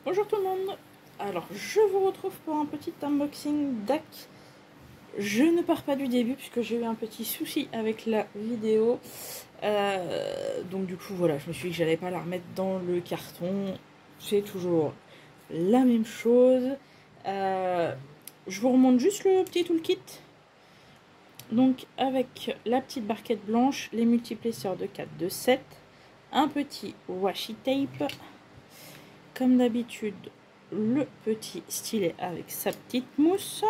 Bonjour tout le monde. Alors je vous retrouve pour un petit unboxing d'AC. Je ne pars pas du début puisque j'ai eu un petit souci avec la vidéo. Donc du coup voilà, je me suis dit que j'allais pas la remettre dans le carton. C'est toujours la même chose. Je vous remonte juste le petit toolkit. Donc avec la petite barquette blanche, les multiplesseurs de 4 de 7, un petit washi tape, comme d'habitude le petit stylet avec sa petite mousse,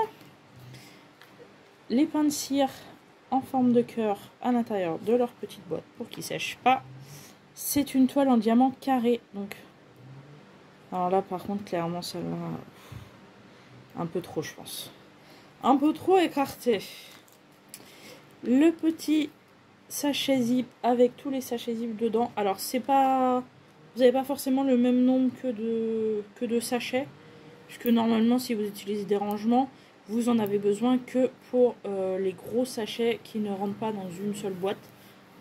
les pains de cire en forme de cœur à l'intérieur de leur petite boîte pour qu'ils ne sèchent pas. C'est une toile en diamant carré, donc alors là par contre clairement celle-là un peu trop, je pense, un peu trop écarté. Le petit sachet zip avec tous les sachets zip dedans. Alors c'est pas, vous n'avez pas forcément le même nombre que de sachets, puisque normalement si vous utilisez des rangements, vous en avez besoin que pour les gros sachets qui ne rentrent pas dans une seule boîte,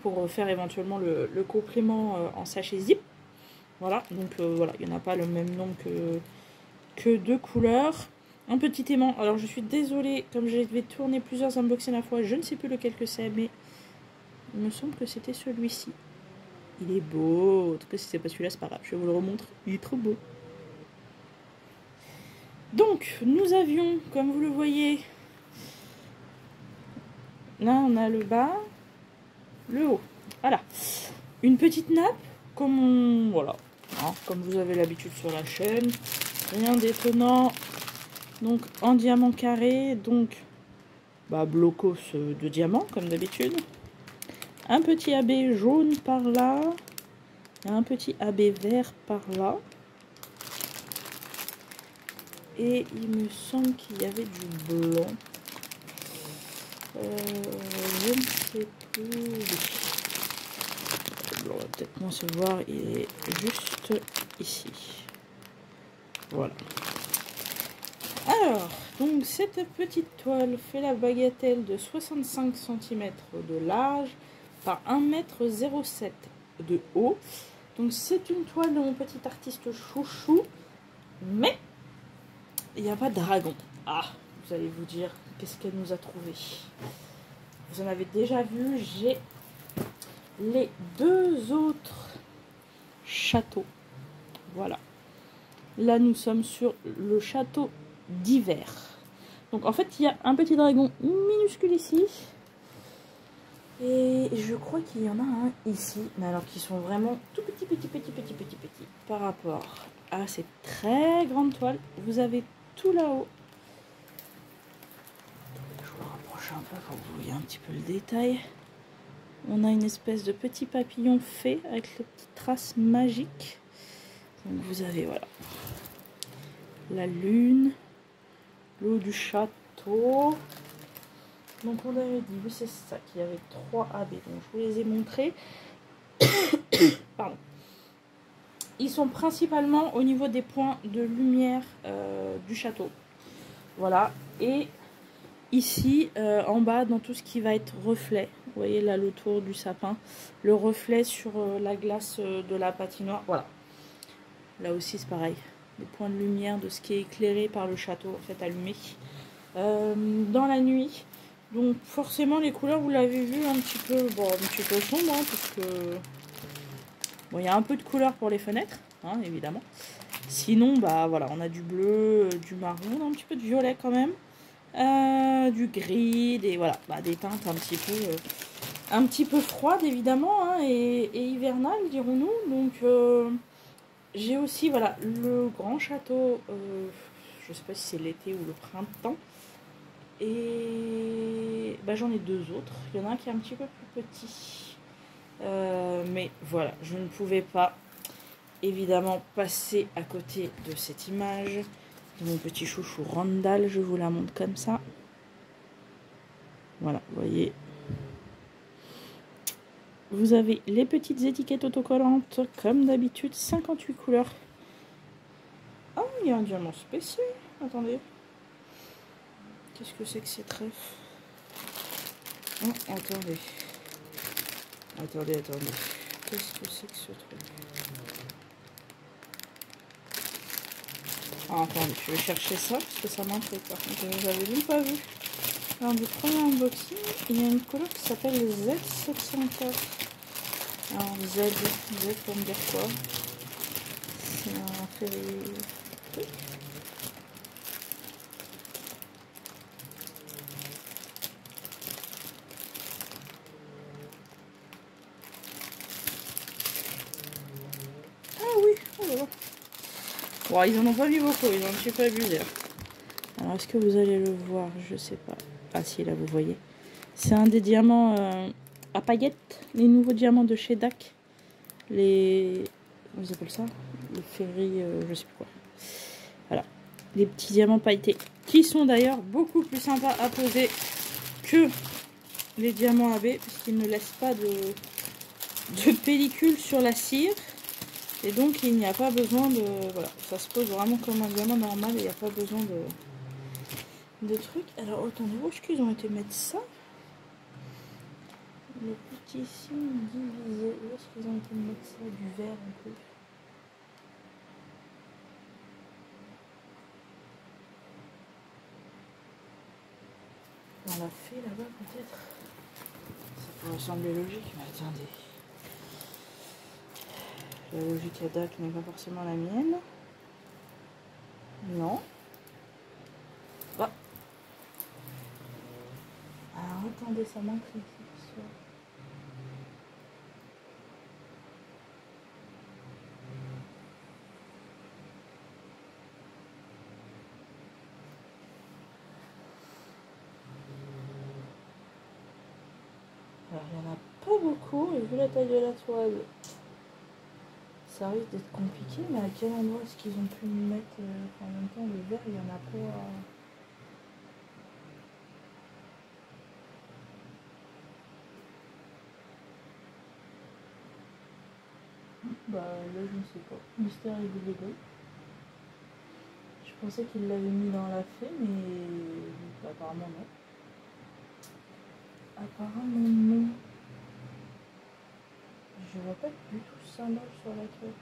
pour faire éventuellement le complément en sachet zip. Voilà, donc voilà, il n'y en a pas le même nombre que de couleurs. Un petit aimant, alors je suis désolée, comme je vais tourner plusieurs unboxings à la fois, je ne sais plus lequel que c'est, mais il me semble que c'était celui-ci. Il est beau, en tout cas si c'est pas celui-là c'est pas grave, je vous le remontre, il est trop beau. Donc nous avions, comme vous le voyez, là on a le bas, le haut, voilà, une petite nappe, voilà, hein, comme vous avez l'habitude sur la chaîne, rien d'étonnant, donc en diamant carré, donc blocos de diamant comme d'habitude, un petit AB jaune par là, et un petit AB vert par là, et il me semble qu'il y avait du blanc. Je ne sais plus. On va peut-être moins se voir, il est juste ici. Voilà. Alors, donc cette petite toile fait la bagatelle de 65 cm de large par 1,07 m de haut. Donc c'est une toile de mon petit artiste chouchou, mais il n'y a pas de dragon. Ah, vous allez vous dire, qu'est-ce qu'elle nous a trouvé? Vous en avez déjà vu, j'ai les deux autres châteaux. Voilà. Là, nous sommes sur le château d'hiver. Donc, en fait, il y a un petit dragon minuscule ici. Et je crois qu'il y en a un ici. Mais alors qu'ils sont vraiment tout petits par rapport à ces très grandes toiles. Vous avez tout là-haut. Je vous rapproche un peu pour que vous voyez un petit peu le détail. On a une espèce de petit papillon fait avec les petites traces magiques. Donc vous avez, voilà, la lune, l'eau du château. Donc on avait dit, oui c'est ça, qu'il y avait 3 AB. Donc je vous les ai montrés. Pardon. Ils sont principalement au niveau des points de lumière du château. Voilà. Et ici, en bas, dans tout ce qui va être reflet. Vous voyez là le tour du sapin. Le reflet sur la glace de la patinoire. Voilà. Là aussi c'est pareil. Les points de lumière de ce qui est éclairé par le château, en fait, allumé. Dans la nuit. Donc forcément les couleurs, vous l'avez vu, un petit peu sombre, hein, parce que bon, il y a un peu de couleur pour les fenêtres, hein, évidemment. Sinon, voilà, on a du bleu, du marron, un petit peu de violet quand même, du gris, voilà, des teintes un petit peu froides évidemment, hein, et hivernales, dirons-nous. Donc j'ai aussi, voilà, le grand château, je sais pas si c'est l'été ou le printemps. Et j'en ai deux autres. Il y en a un qui est un petit peu plus petit. Mais voilà, je ne pouvais pas évidemment passer à côté de cette image de mon petit chouchou Randall. Je vous la montre comme ça. Voilà, vous voyez. Vous avez les petites étiquettes autocollantes, comme d'habitude, 58 couleurs. Oh, il y a un diamant spécial. Attendez. Qu'est-ce que c'est que ces trèfles? Oh, attendez. Attendez. Qu'est-ce que c'est que ce truc? Ah, attendez, je vais chercher ça parce que ça m'intrigue. Par contre, je n'avais même pas vu. Lors du premier unboxing, il y a une couleur qui s'appelle Z704. Alors Z pour me dire quoi? C'est un ferry truc. Ah oui, oh là là. Bon, ils en ont pas mis beaucoup, ils ont un petit peu abusé. Alors est-ce que vous allez le voir? Je sais pas. Ah si, là vous voyez. C'est un des diamants à paillettes, les nouveaux diamants de chez DAC. Les... Comment ils appellent ça? Les ferries, je sais plus quoi. Voilà. Les petits diamants pailletés. Qui sont d'ailleurs beaucoup plus sympas à poser que les diamants AB. Puisqu'ils ne laissent pas de pellicule sur la cire. Et donc il n'y a pas besoin de... Voilà. Ça se pose vraiment comme un diamant normal. Et il n'y a pas besoin de trucs. Alors attendez, où est-ce qu'ils ont été mettre ça? Le petit signe divisé. Où est-ce qu'ils ont été mettre ça? Du vert un peu. Dans la fée là-bas peut-être. Ça pourrait sembler logique, mais attendez. La logique à DAC n'est pas forcément la mienne. Non. Ah. Alors attendez, ça manque ici. Alors il n'y en a pas beaucoup, et vu la taille de la toile, ça risque d'être compliqué, mais à quel endroit est-ce qu'ils ont pu me mettre en même temps le vert? Il y en a pas. Bah là je ne sais pas. Mystère et Lego. Je pensais qu'il l'avait mis dans la fée, mais apparemment non. Apparemment non. Je vois pas du tout ce symbole sur la toile.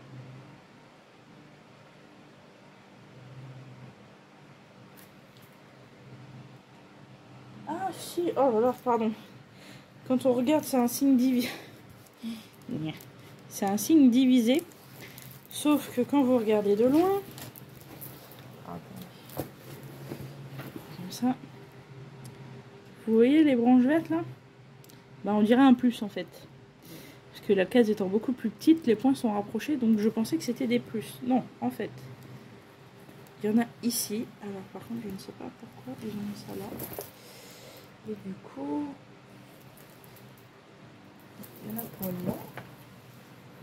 Ah si, oh là là, pardon. Quand on regarde, c'est un signe divisé. C'est un signe divisé. Sauf que quand vous regardez de loin, comme ça, vous voyez les branches vertes là? Bah on dirait un plus en fait. Parce que la case étant beaucoup plus petite, les points sont rapprochés, donc je pensais que c'était des plus. Non, en fait. Il y en a ici. Alors par contre, je ne sais pas pourquoi ils ont mis ça là. Et du coup, il y en a pour là.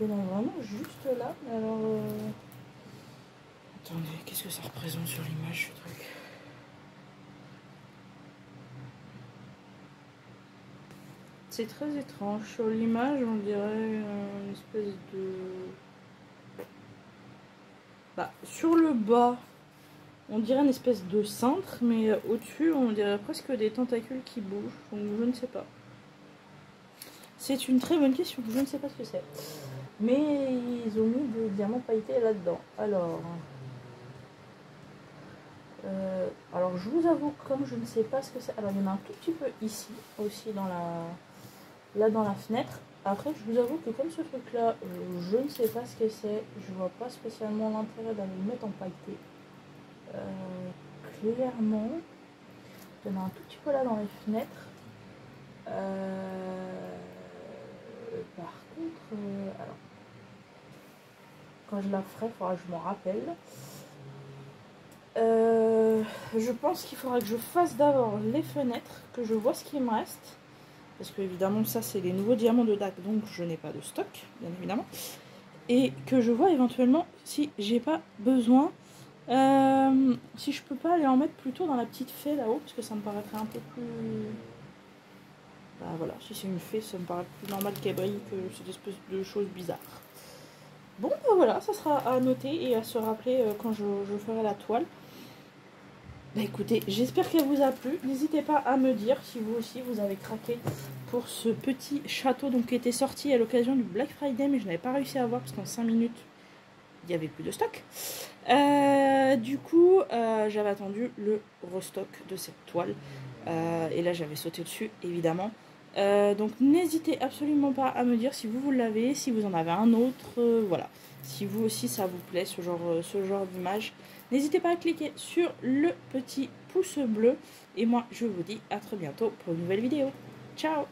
Il y en a vraiment juste là. Mais alors... Attendez, qu'est-ce que ça représente sur l'image ce truc? C'est très étrange. Sur l'image, on dirait une espèce de... Bah, sur le bas, on dirait une espèce de cintre, mais au-dessus, on dirait presque des tentacules qui bougent. Donc, je ne sais pas. C'est une très bonne question. Je ne sais pas ce que c'est. Mais ils ont mis des diamants pailletés là-dedans. Alors, je vous avoue, comme je ne sais pas ce que c'est... Alors, il y en a un tout petit peu ici, aussi, dans là dans la fenêtre. Après, je vous avoue que comme ce truc-là, je ne sais pas ce que c'est. Je vois pas spécialement l'intérêt d'aller le mettre en pailleté. Clairement, il y en a un tout petit peu là dans les fenêtres. Par contre, alors, quand je la ferai, il faudra que je m'en rappelle. Je pense qu'il faudra que je fasse d'abord les fenêtres, que je vois ce qui me reste. Parce que évidemment ça c'est les nouveaux diamants de DAC, donc je n'ai pas de stock, bien évidemment. Et que je vois éventuellement si j'ai pas besoin, si je peux pas aller en mettre plutôt dans la petite fée là-haut, parce que ça me paraîtrait un peu plus... Bah voilà, si c'est une fée, ça me paraît plus normal qu'elle brille que cette espèce de chose bizarre. Bon, bah voilà, ça sera à noter et à se rappeler quand je ferai la toile. Bah écoutez, j'espère qu'elle vous a plu. N'hésitez pas à me dire si vous aussi vous avez craqué pour ce petit château donc, qui était sorti à l'occasion du Black Friday, mais je n'avais pas réussi à avoir parce qu'en 5 minutes, il n'y avait plus de stock. Du coup, j'avais attendu le restock de cette toile. Et là, j'avais sauté dessus, évidemment. Donc, n'hésitez absolument pas à me dire si vous l'avez, si vous en avez un autre. Voilà. Si vous aussi, ça vous plaît, ce genre d'image. N'hésitez pas à cliquer sur le petit pouce bleu. Et moi, je vous dis à très bientôt pour une nouvelle vidéo. Ciao!